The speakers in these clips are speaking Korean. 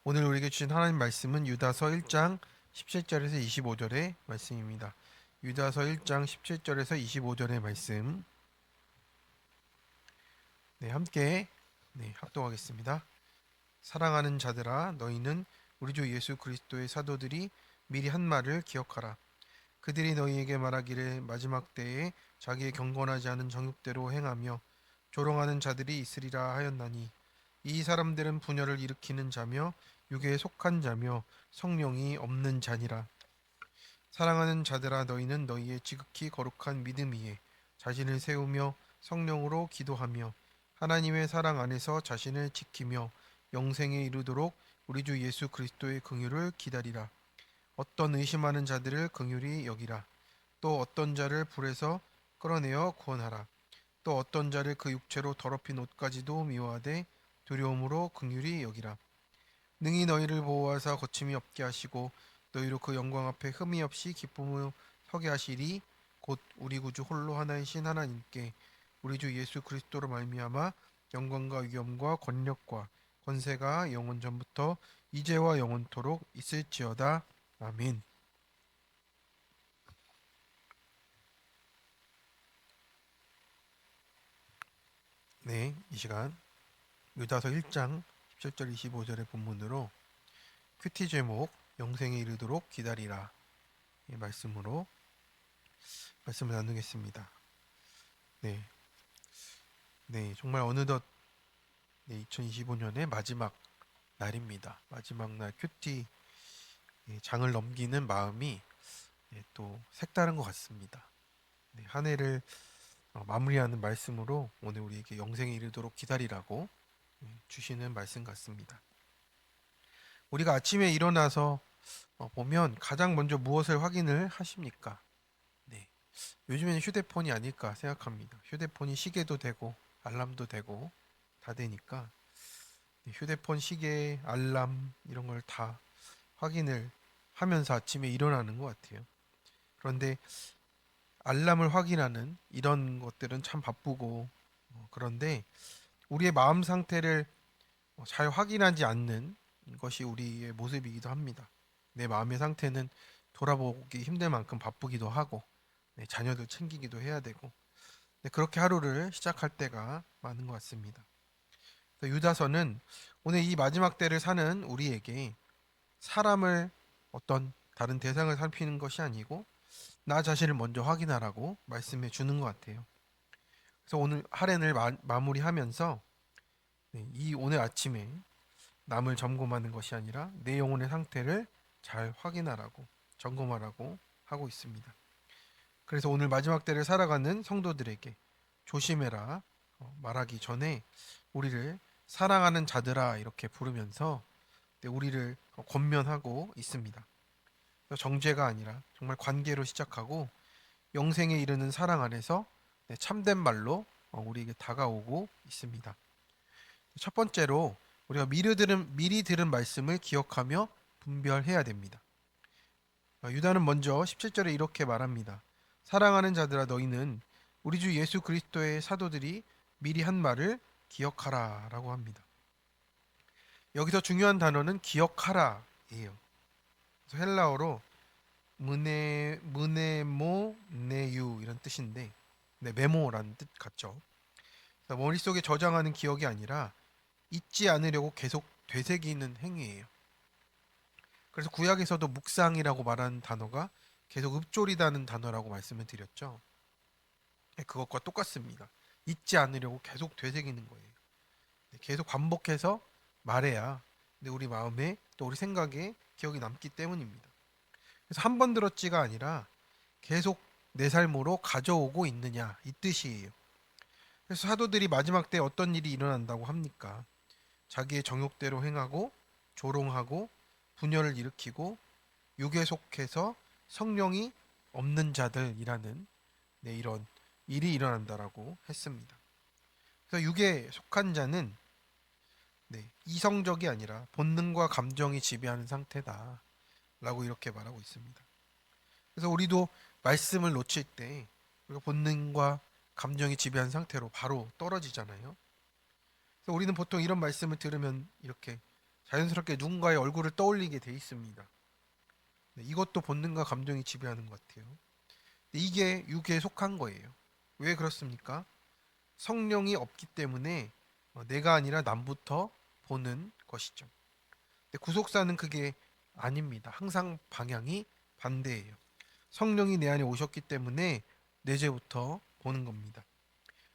오늘 우리에게 주신 하나님 말씀은 유다서 1장 17절에서 25절의 말씀입니다. 유다서 1장 17절에서 25절의 말씀. 함께 합독하겠습니다. 사랑하는 자들아, 너희는 우리 주 예수 그리스도의 사도들이 미리 한 말을 기억하라. 그들이 너희에게 말하기를 마지막 때에 자기의 경건하지 않은 정욕대로 행하며 조롱하는 자들이 있으리라 하였나니, 이 사람들은 분열을 일으키는 자며 육에 속한 자며 성령이 없는 자니라. 사랑하는 자들아, 너희는 너희의 지극히 거룩한 믿음 위에 자신을 세우며 성령으로 기도하며 하나님의 사랑 안에서 자신을 지키며 영생에 이르도록 우리 주 예수 그리스도의 긍휼을 기다리라. 어떤 의심하는 자들을 긍휼히 여기라. 또 어떤 자를 불에서 끌어내어 구원하라. 또 어떤 자를 그 육체로 더럽힌 옷까지도 미워하되 두려움으로 긍휼히 여기라. 능히 너희를 보호하사 거침이 없게 하시고 너희로 그 영광 앞에 흠이 없이 기쁨으로 서게 하시리. 곧 우리 구주 홀로 하나이신 하나님께 우리 주 예수 그리스도로 말미암아 영광과 위엄과 권력과 권세가 영원 전부터 이제와 영원토록 있을지어다. 아멘. 이 시간 유다서 1장 17절 25절의 본문으로 큐티 제목 영생에 이르도록 기다리라 이 말씀으로 말씀을 나누겠습니다. 네, 정말 어느덧 2025년의 마지막 날입니다. 마지막 날 큐티 장을 넘기는 마음이 또 색다른 것 같습니다. 한 해를 마무리하는 말씀으로 오늘 우리에게 영생에 이르도록 기다리라고 주시는 말씀 같습니다. 우리가 아침에 일어나서 보면 가장 먼저 무엇을 확인을 하십니까? 요즘에는 휴대폰이 아닐까 생각합니다. 휴대폰이 시계도 되고 알람도 되고 다 되니까 휴대폰, 시계, 알람 이런 걸 다 확인을 하면서 아침에 일어나는 것 같아요. 그런데 알람을 확인하는 이런 것들은 참 바쁘고 그런데 우리의 마음 상태를 잘 확인하지 않는 것이 우리의 모습이기도 합니다. 내 마음의 상태는 돌아보기 힘들 만큼 바쁘기도 하고 자녀들 챙기기도 해야 되고 그렇게 하루를 시작할 때가 많은 것 같습니다. 유다서는 오늘 이 마지막 때를 사는 우리에게 사람을 어떤 다른 대상을 살피는 것이 아니고 나 자신을 먼저 확인하라고 말씀해 주는 것 같아요. 그래서 오늘 할애를 마무리하면서 이 오늘 아침에 남을 점검하는 것이 아니라 내 영혼의 상태를 잘 확인하라고 점검하라고 하고 있습니다. 그래서 오늘 마지막 때를 살아가는 성도들에게 조심해라 말하기 전에 우리를 사랑하는 자들아 이렇게 부르면서 우리를 권면하고 있습니다. 정죄가 아니라 정말 관계로 시작하고 영생에 이르는 사랑 안에서 참된 말로 우리에게 다가오고 있습니다. 첫 번째로 우리가 미리 들은 말씀을 기억하며 분별해야 됩니다. 유다는 먼저 17절에 이렇게 말합니다. 사랑하는 자들아, 너희는 우리 주 예수 그리스도의 사도들이 미리 한 말을 기억하라 라고 합니다. 여기서 중요한 단어는 기억하라예요. 그래서 헬라어로 무네모 네유 이런 뜻인데 메모라는 뜻 같죠. 머릿속에 저장하는 기억이 아니라 잊지 않으려고 계속 되새기는 행위예요. 그래서 구약에서도 묵상이라고 말하는 단어가 계속 읊조리다는 단어라고 말씀을 드렸죠. 그것과 똑같습니다. 잊지 않으려고 계속 되새기는 거예요. 계속 반복해서 말해야 우리 마음에 또 우리 생각에 기억이 남기 때문입니다. 그래서 한 번 들었지가 아니라 계속 내 삶으로 가져오고 있느냐 이 뜻이에요. 그래서 사도들이 마지막 때 어떤 일이 일어난다고 합니까? 자기의 정욕대로 행하고 조롱하고 분열을 일으키고 육에 속해서 성령이 없는 자들이라는 이런 일이 일어난다라고 했습니다. 그래서 육에 속한 자는 이성적이 아니라 본능과 감정이 지배하는 상태다라고 이렇게 말하고 있습니다. 그래서 우리도 말씀을 놓칠 때 우리가 본능과 감정이 지배한 상태로 바로 떨어지잖아요. 그래서 우리는 보통 이런 말씀을 들으면 이렇게 자연스럽게 누군가의 얼굴을 떠올리게 돼 있습니다. 네, 이것도 본능과 감정이 지배하는 것 같아요. 이게 육에 속한 거예요. 왜 그렇습니까? 성령이 없기 때문에 내가 아니라 남부터 보는 것이죠. 근데 구속사는 그게 아닙니다. 항상 방향이 반대예요. 성령이 내 안에 오셨기 때문에 내 죄부터 보는 겁니다.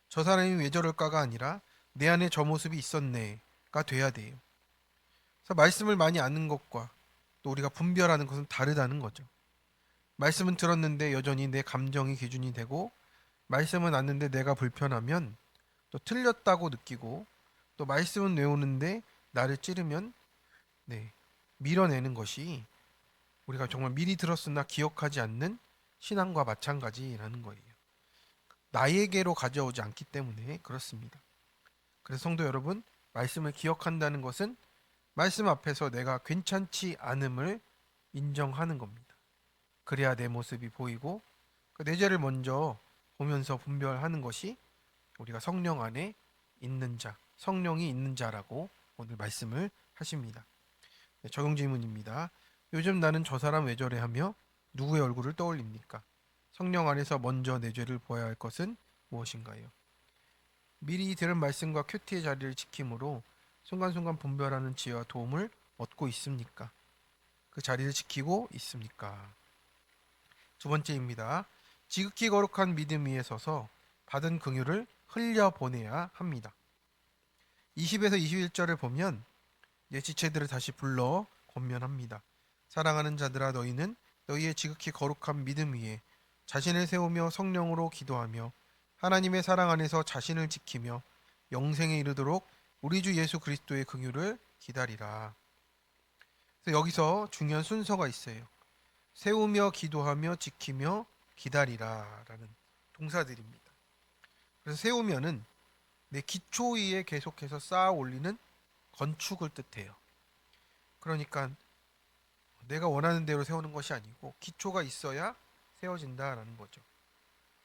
저 사람이 왜 저럴까가 아니라 내 안에 저 모습이 있었네가 돼야 돼요. 그래서 말씀을 많이 아는 것과 또 우리가 분별하는 것은 다르다는 거죠. 말씀은 들었는데 여전히 내 감정이 기준이 되고 말씀은 아는데 내가 불편하면 또 틀렸다고 느끼고 또 말씀은 외우는데 나를 찌르면 네, 밀어내는 것이 우리가 정말 미리 들었으나 기억하지 않는 신앙과 마찬가지라는 거예요. 나에게로 가져오지 않기 때문에 그렇습니다. 그래서 성도 여러분, 말씀을 기억한다는 것은 말씀 앞에서 내가 괜찮지 않음을 인정하는 겁니다. 그래야 내 모습이 보이고 내 죄를 먼저 보면서 분별하는 것이 우리가 성령 안에 있는 자, 성령이 있는 자라고 오늘 말씀을 하십니다. 네, 적용 질문입니다. 요즘 나는 저 사람 왜 저래 하며 누구의 얼굴을 떠올립니까? 성령 안에서 먼저 내 죄를 보아야 할 것은 무엇인가요? 미리 들은 말씀과 큐티의 자리를 지킴으로 순간순간 분별하는 지혜와 도움을 얻고 있습니까? 그 자리를 지키고 있습니까? 두 번째입니다. 지극히 거룩한 믿음 위에 서서 받은 긍휼을 흘려보내야 합니다. 20에서 21절을 보면 내 지체들을 다시 불러 권면합니다. 사랑하는 자들아 너희는 너희의 지극히 거룩한 믿음 위에 자신을 세우며 성령으로 기도하며 하나님의 사랑 안에서 자신을 지키며 영생에 이르도록 우리 주 예수 그리스도의 긍휼을 기다리라. 그래서 여기서 중요한 순서가 있어요. 세우며 기도하며 지키며 기다리라라는 동사들입니다. 그래서 세우면은 내 기초 위에 계속해서 쌓아 올리는 건축을 뜻해요. 그러니까 내가 원하는 대로 세우는 것이 아니고 기초가 있어야 세워진다라는 거죠.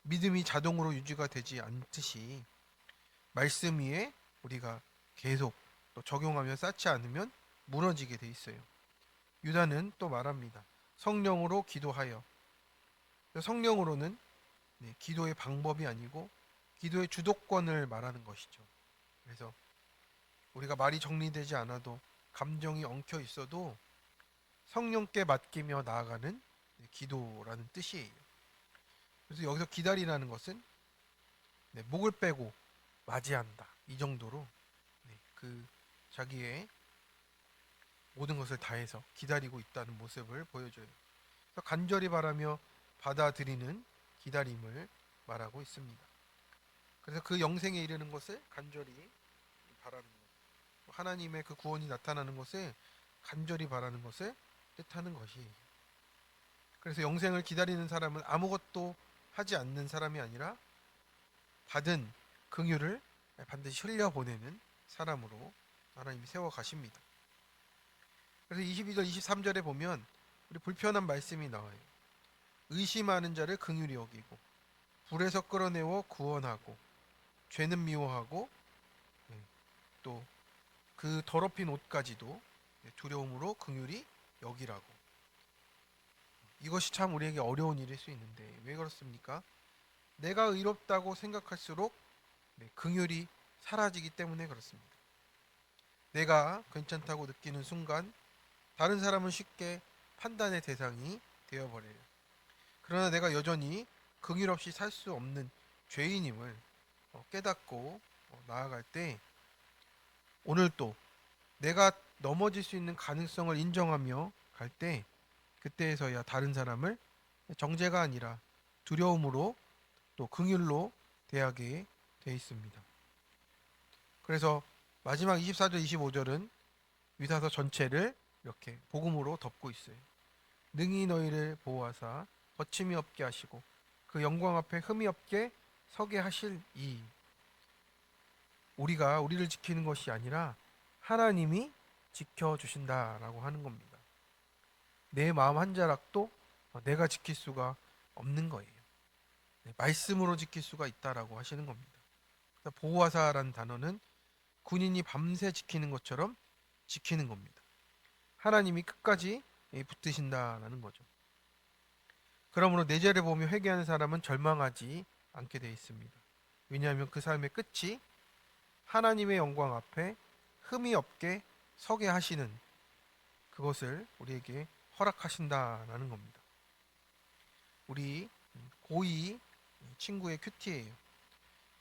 믿음이 자동으로 유지가 되지 않듯이 말씀 위에 우리가 계속 또 적용하며 쌓지 않으면 무너지게 돼 있어요. 유다는 또 말합니다. 성령으로 기도하여. 성령으로는 기도의 방법이 아니고 기도의 주도권을 말하는 것이죠. 그래서 우리가 말이 정리되지 않아도 감정이 엉켜 있어도 성령께 맡기며 나아가는 기도라는 뜻이에요. 그래서 여기서 기다리라는 것은 목을 빼고 맞이한다. 이 정도로 그 자기의 모든 것을 다해서 기다리고 있다는 모습을 보여줘요. 그래서 간절히 바라며 받아들이는 기다림을 말하고 있습니다. 그래서 그 영생에 이르는 것을 간절히 바라는 것, 하나님의 그 구원이 나타나는 것을 간절히 바라는 것을 뜻하는 것이. 그래서 영생을 기다리는 사람은 아무것도 하지 않는 사람이 아니라 받은 긍휼을 반드시 흘려보내는 사람으로 하나님이 세워 가십니다. 그래서 22절 23절에 보면 우리 불편한 말씀이 나와요. 의심하는 자를 긍휼히 여기고 불에서 끌어내어 구원하고 죄는 미워하고 또 그 더럽힌 옷까지도 두려움으로 긍휼히 여기라고. 이것이 참 우리에게 어려운 일일 수 있는데 왜 그렇습니까? 내가 의롭다고 생각할수록 긍휼이 사라지기 때문에 그렇습니다. 내가 괜찮다고 느끼는 순간 다른 사람은 쉽게 판단의 대상이 되어버려요. 그러나 내가 여전히 긍휼 없이 살 수 없는 죄인임을 깨닫고 나아갈 때 오늘 또 내가 넘어질 수 있는 가능성을 인정하며 갈 때 그때에서야 다른 사람을 정죄가 아니라 두려움으로 또 긍휼로 대하게 돼 있습니다. 그래서 마지막 24절 25절은 위사서 전체를 이렇게 복음으로 덮고 있어요. 능히 너희를 보호하사 거침이 없게 하시고 그 영광 앞에 흠이 없게 서게 하실 이. 우리가 우리를 지키는 것이 아니라 하나님이 지켜주신다라고 하는 겁니다. 내 마음 한 자락도 내가 지킬 수가 없는 거예요. 말씀으로 지킬 수가 있다라고 하시는 겁니다. 보호하사라는 단어는 군인이 밤새 지키는 것처럼 지키는 겁니다. 하나님이 끝까지 붙드신다라는 거죠. 그러므로 내 죄를 보며 회개하는 사람은 절망하지 않게 되어 있습니다. 왜냐하면 그 삶의 끝이 하나님의 영광 앞에 흠이 없게 서게 하시는 그것을 우리에게 허락하신다라는 겁니다. 우리 고이 친구의 큐티예요.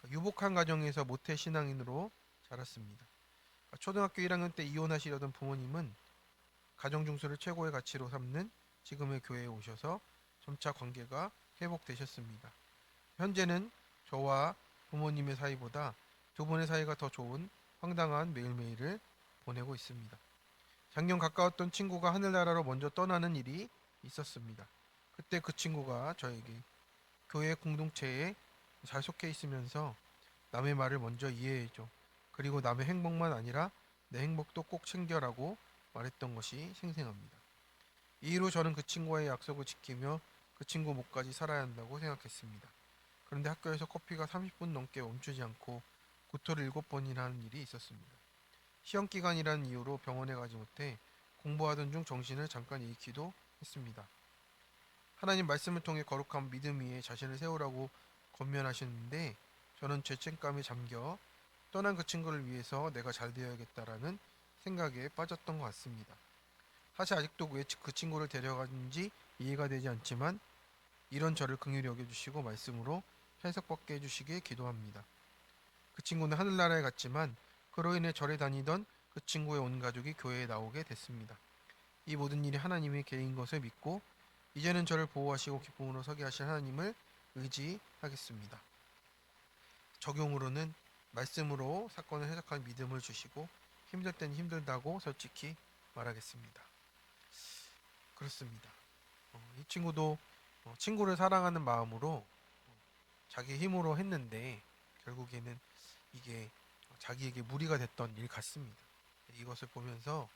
유복한 가정에서 모태 신앙인으로 자랐습니다. 초등학교 1학년 때 이혼하시려던 부모님은 가정 중수를 최고의 가치로 삼는 지금의 교회에 오셔서 점차 관계가 회복되셨습니다. 현재는 저와 부모님의 사이보다 두 분의 사이가 더 좋은 황당한 매일매일을 보내고 있습니다. 작년 가까웠던 친구가 하늘나라로 먼저 떠나는 일이 있었습니다. 그때 그 친구가 저에게 교회 공동체에 잘 속해 있으면서 남의 말을 먼저 이해해줘. 그리고 남의 행복만 아니라 내 행복도 꼭 챙겨라고 말했던 것이 생생합니다. 이후로 저는 그 친구와의 약속을 지키며 그 친구 목까지 살아야 한다고 생각했습니다. 그런데 학교에서 커피가 30분 넘게 멈추지 않고 구토를 7번이나 하는 일이 있었습니다. 시험 기간이라는 이유로 병원에 가지 못해 공부하던 중 정신을 잠깐 잃기도 했습니다. 하나님 말씀을 통해 거룩한 믿음 위에 자신을 세우라고 권면하시는데 저는 죄책감에 잠겨 떠난 그 친구를 위해서 내가 잘 되어야겠다라는 생각에 빠졌던 것 같습니다. 사실 아직도 왜 그 친구를 데려갔는지 이해가 되지 않지만 이런 저를 긍휼히 여겨주시고 말씀으로 해석받게 해주시길 기도합니다. 그 친구는 하늘나라에 갔지만 그로 인해 절에 다니던 그 친구의 온 가족이 교회에 나오게 됐습니다. 이 모든 일이 하나님의 계획인 것을 믿고 이제는 저를 보호하시고 기쁨으로 서게 하실 하나님을 의지하겠습니다. 적용으로는 말씀으로 사건을 해석할 믿음을 주시고 힘들 땐 힘들다고 솔직히 말하겠습니다. 그렇습니다. 이 친구도 친구를 사랑하는 마음으로 자기 힘으로 했는데 결국에는 이게 자기에게 무리가 됐던 일 같습니다. 이것을 보면서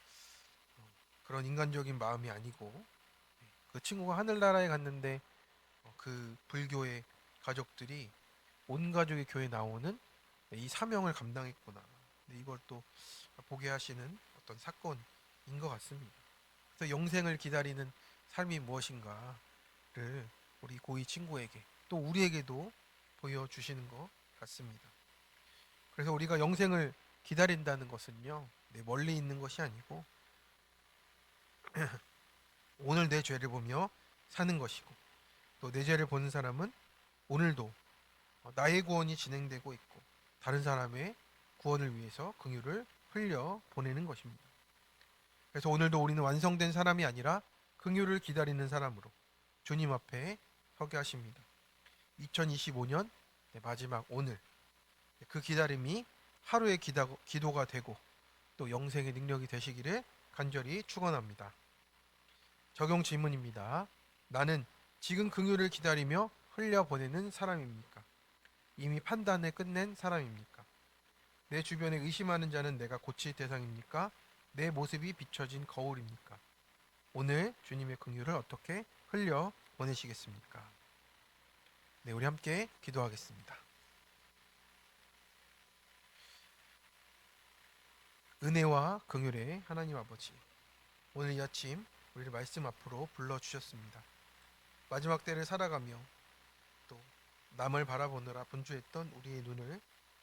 그런 인간적인 마음이 아니고 그 친구가 하늘나라에 갔는데 그 불교의 가족들이 온 가족이 교회에 나오는 이 사명을 감당했구나. 이걸 또 보게 하시는 어떤 사건인 것 같습니다. 그래서 영생을 기다리는 삶이 무엇인가를 우리 고이 친구에게 또 우리에게도 보여주시는 것 같습니다. 그래서 우리가 영생을 기다린다는 것은요, 멀리 있는 것이 아니고 오늘 내 죄를 보며 사는 것이고 또 내 죄를 보는 사람은 오늘도 나의 구원이 진행되고 있고 다른 사람의 구원을 위해서 긍휼을 흘려 보내는 것입니다. 그래서 오늘도 우리는 완성된 사람이 아니라 긍휼을 기다리는 사람으로 주님 앞에 서게 하십니다. 2025년 마지막 오늘 그 기다림이 하루의 기도가 되고 또 영생의 능력이 되시기를 간절히 축원합니다. 적용 질문입니다. 나는 지금 긍휼을 기다리며 흘려보내는 사람입니까? 이미 판단을 끝낸 사람입니까? 내 주변에 의심하는 자는 내가 고칠 대상입니까? 내 모습이 비춰진 거울입니까? 오늘 주님의 긍휼을 어떻게 흘려 보내시겠습니까? 네, 우리 함께 기도하겠습니다. 은혜와 긍휼의 하나님 아버지, 오늘 이 아침 우리를 말씀 앞으로 불러주셨습니다. 마지막 때를 살아가며 또 남을 바라보느라 분주했던 우리의 눈을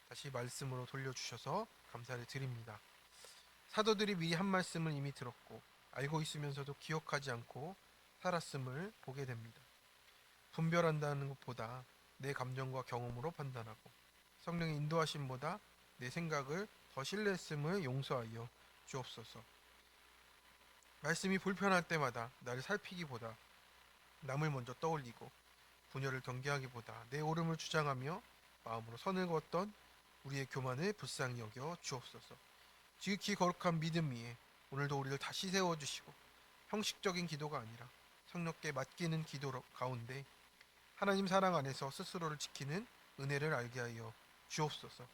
다시 말씀으로 돌려주셔서 감사를 드립니다. 사도들이 미리 한 말씀을 이미 들었고 알고 있으면서도 기억하지 않고 살았음을 보게 됩니다. 분별한다는 것보다 내 감정과 경험으로 판단하고 성령의 인도하심보다 내 생각을 더 신뢰했음을 용서하여 주옵소서. 말씀이 불편할 때마다 나를 살피기보다 남을 먼저 떠올리고 분열을 경계하기보다 내 옳음을 주장하며 마음으로 선을 그었던 우리의 교만을 불쌍히 여겨 주옵소서. 지극히 거룩한 믿음 위에 오늘도 우리를 다시 세워주시고 형식적인 기도가 아니라 성령께 맡기는 기도 가운데 하나님 사랑 안에서 스스로를 지키는 은혜를 알게 하여 주옵소서.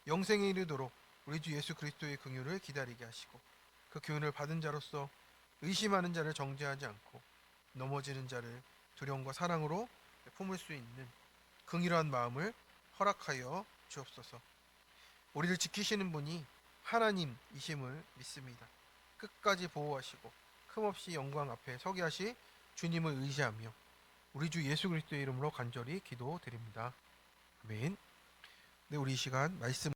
영생에 이르도록 우리 주 예수 그리스도의 긍휼을 기다리게 하시고 그 교훈을 받은 자로서 의심하는 자를 정죄하지 않고 넘어지는 자를 두려움과 사랑으로 품을 수 있는 긍휼한 마음을 허락하여 주옵소서. 우리를 지키시는 분이 하나님이심을 믿습니다. 끝까지 보호하시고 흠없이 영광 앞에 서게 하시 주님을 의지하며 우리 주 예수 그리스도의 이름으로 간절히 기도드립니다. 아멘. 네, 우리 이 시간 말씀